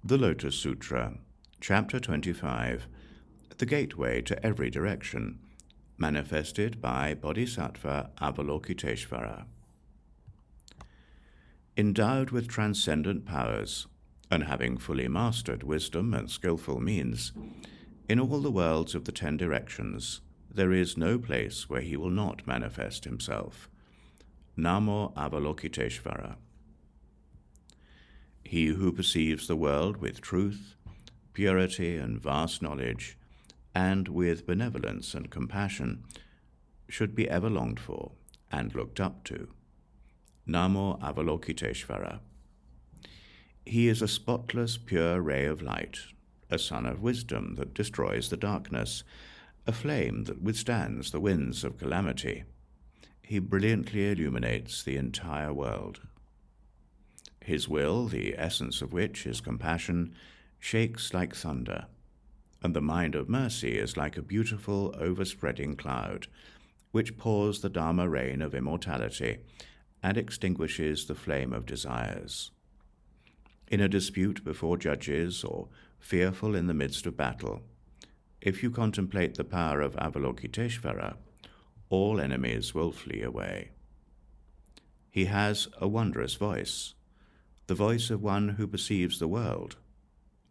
The Lotus Sutra, Chapter 25, The Gateway to Every Direction, manifested by Bodhisattva Avalokiteshvara. Endowed with transcendent powers, and having fully mastered wisdom and skillful means, in all the worlds of the 10 directions, there is no place where he will not manifest himself. Namo Avalokiteshvara. He who perceives the world with truth, purity, and vast knowledge, and with benevolence and compassion, should be ever longed for and looked up to. Namo Avalokiteshvara. He is a spotless, pure ray of light, a sun of wisdom that destroys the darkness, a flame that withstands the winds of calamity. He brilliantly illuminates the entire world. His will, the essence of which is compassion, shakes like thunder, and the mind of mercy is like a beautiful, overspreading cloud, which pours the Dharma rain of immortality and extinguishes the flame of desires. In a dispute before judges, or fearful in the midst of battle, if you contemplate the power of Avalokiteshvara, all enemies will flee away. He has a wondrous voice, the voice of one who perceives the world,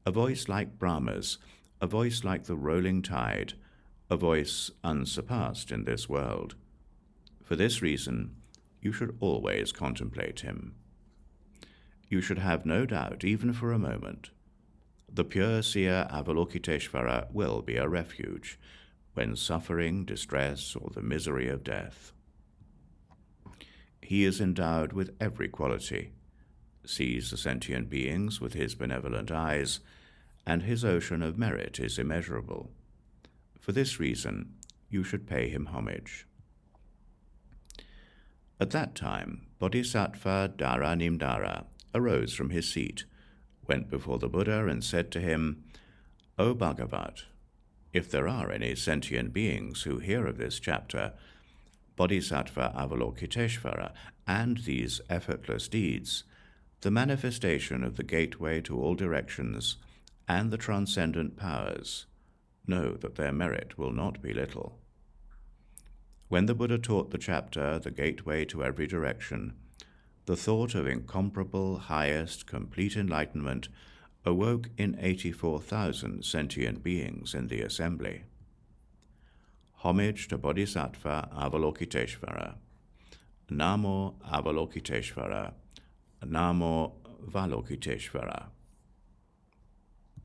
a voice like Brahma's, a voice like the rolling tide, a voice unsurpassed in this world. For this reason, you should always contemplate him. You should have no doubt, even for a moment, the pure seer Avalokiteshvara will be a refuge when suffering, distress, or the misery of death. He is endowed with every quality, sees the sentient beings with his benevolent eyes, and his ocean of merit is immeasurable. For this reason, you should pay him homage. At that time, Bodhisattva Dharanimdara arose from his seat, went before the Buddha, and said to him, O Bhagavat, if there are any sentient beings who hear of this chapter, Bodhisattva Avalokiteshvara, and these effortless deeds, the manifestation of the gateway to all directions, and the transcendent powers, know that their merit will not be little. When the Buddha taught the chapter, The Gateway to Every Direction, the thought of incomparable, highest, complete enlightenment awoke in 84,000 sentient beings in the assembly. Homage to Bodhisattva Avalokiteshvara. Namo Avalokiteshvara. Namo Valokiteshvara.